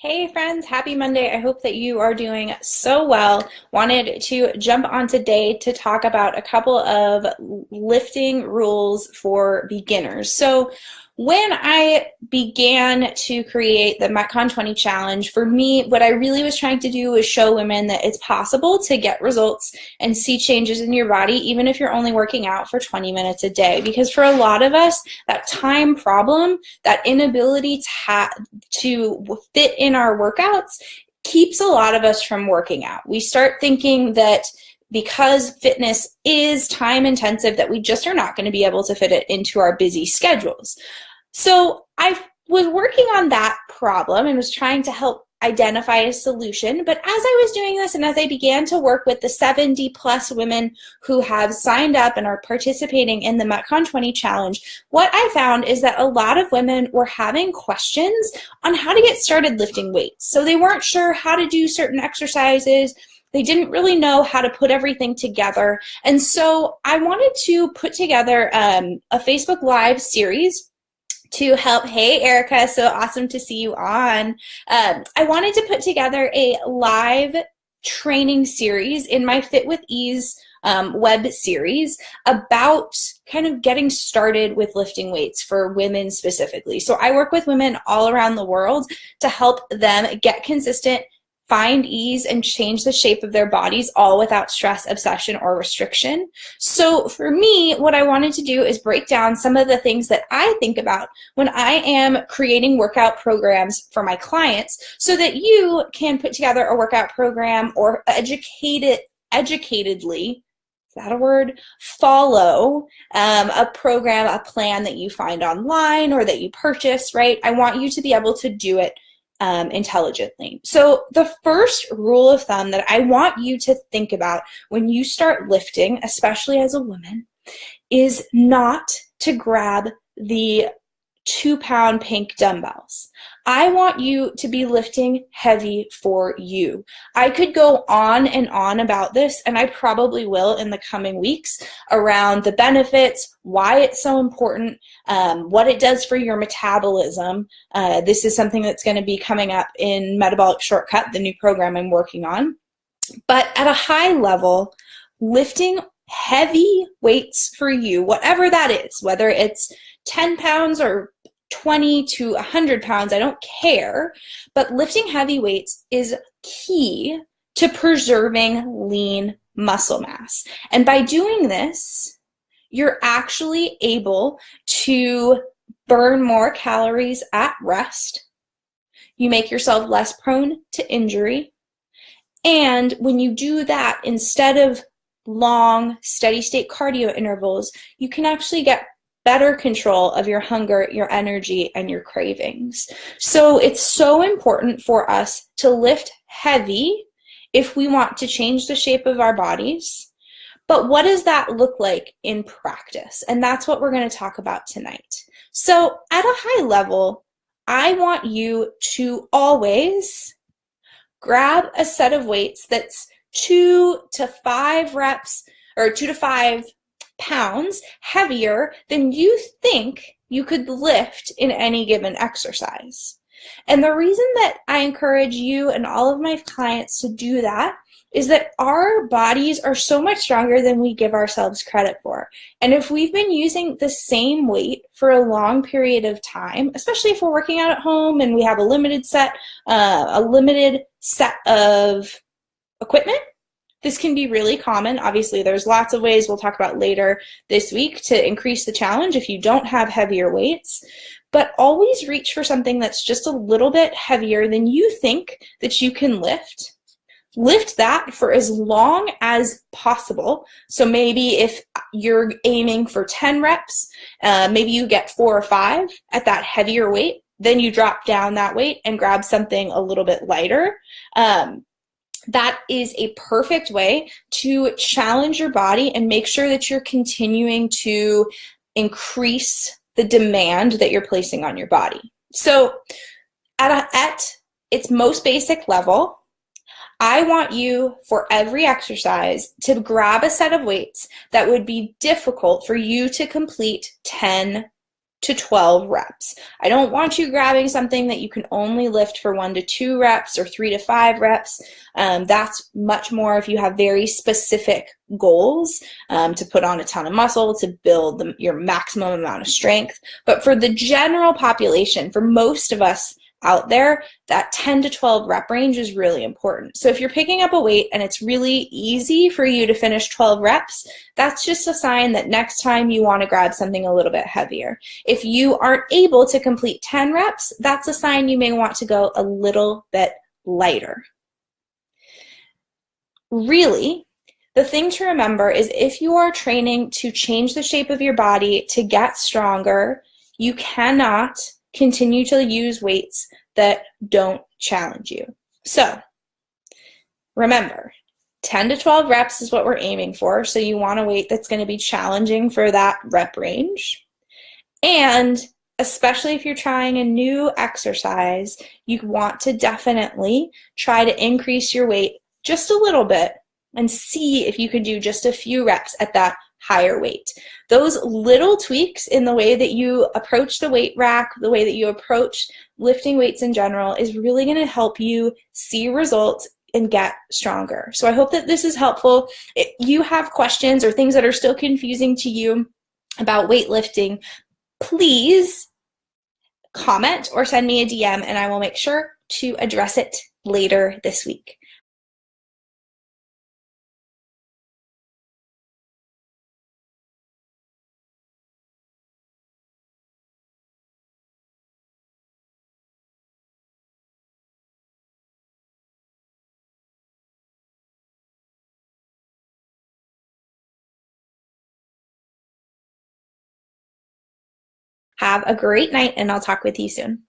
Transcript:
Hey friends, happy Monday. I hope that you are doing so well. Wanted to jump on today to talk about a couple of lifting rules for beginners. So, when I began to create the Metcon 20 challenge, for me, what I really was trying to do was show women that it's possible to get results and see changes in your body, even if you're only working out for 20 minutes a day. Because for a lot of us, that time problem, that inability to fit in our workouts keeps a lot of us from working out. We start thinking that because fitness is time intensive, that we just are not going to be able to fit it into our busy schedules. So I was working on that problem and was trying to help identify a solution. But as I was doing this and as I began to work with the 70 plus women who have signed up and are participating in the Metcon 20 challenge, what I found is that a lot of women were having questions on how to get started lifting weights. So they weren't sure how to do certain exercises. They didn't really know how to put everything together. And so I wanted to put together a Facebook Live series to help. Hey, Erica, so awesome to see you on. I wanted to put together a live training series in my Fit with Ease web series about kind of getting started with lifting weights for women specifically. So I work with women all around the world to help them get consistent, find ease, and change the shape of their bodies, all without stress, obsession, or restriction. So for me, what I wanted to do is break down some of the things that I think about when I am creating workout programs for my clients so that you can put together a workout program or educatedly, is that a word? Follow a program, a plan that you find online or that you purchase, right? I want you to be able to do it intelligently. So the first rule of thumb that I want you to think about when you start lifting, especially as a woman, is not to grab the 2-pound pink dumbbells. I want you to be lifting heavy for you. I could go on and on about this, and I probably will in the coming weeks, around the benefits, why it's so important, what it does for your metabolism. This is something that's going to be coming up in Metabolic Shortcut, the new program I'm working on. But at a high level, lifting heavy weights for you, whatever that is, whether it's 10 pounds or 20 to 100 pounds, I don't care, but lifting heavy weights is key to preserving lean muscle mass. And by doing this, you're actually able to burn more calories at rest. You make yourself less prone to injury. And when you do that, instead of long, steady state cardio intervals, you can actually get better control of your hunger, your energy, and your cravings. So it's so important for us to lift heavy if we want to change the shape of our bodies. But what does that look like in practice? And that's what we're going to talk about tonight. So at a high level, I want you to always grab a set of weights that's 2 to 5 reps or 2 to 5 pounds heavier than you think you could lift in any given exercise. And the reason that I encourage you and all of my clients to do that is that our bodies are so much stronger than we give ourselves credit for. And if we've been using the same weight for a long period of time, especially if we're working out at home and we have a limited set of equipment, this can be really common. Obviously, there's lots of ways we'll talk about later this week to increase the challenge if you don't have heavier weights. But always reach for something that's just a little bit heavier than you think that you can lift. Lift that for as long as possible. So maybe if you're aiming for 10 reps, maybe you get 4 or 5 at that heavier weight. Then you drop down that weight and grab something a little bit lighter. That is a perfect way to challenge your body and make sure that you're continuing to increase the demand that you're placing on your body. So at its most basic level, I want you for every exercise to grab a set of weights that would be difficult for you to complete 10 to 12 reps. I don't want you grabbing something that you can only lift for 1 to 2 reps or 3 to 5 reps. That's much more if you have very specific goals to put on a ton of muscle, to build your maximum amount of strength. But for the general population, for most of us out there, that 10 to 12 rep range is really important. So if you're picking up a weight and it's really easy for you to finish 12 reps, that's just a sign that next time you want to grab something a little bit heavier. If you aren't able to complete 10 reps, that's a sign you may want to go a little bit lighter. Really, the thing to remember is if you are training to change the shape of your body to get stronger, you cannot continue to use weights that don't challenge you. So remember, 10 to 12 reps is what we're aiming for. So you want a weight that's going to be challenging for that rep range. And especially if you're trying a new exercise, you want to definitely try to increase your weight just a little bit and see if you can do just a few reps at that higher weight. Those little tweaks in the way that you approach the weight rack, the way that you approach lifting weights in general, is really going to help you see results and get stronger. So I hope that this is helpful. If you have questions or things that are still confusing to you about weightlifting, please comment or send me a DM and I will make sure to address it later this week. Have a great night and I'll talk with you soon.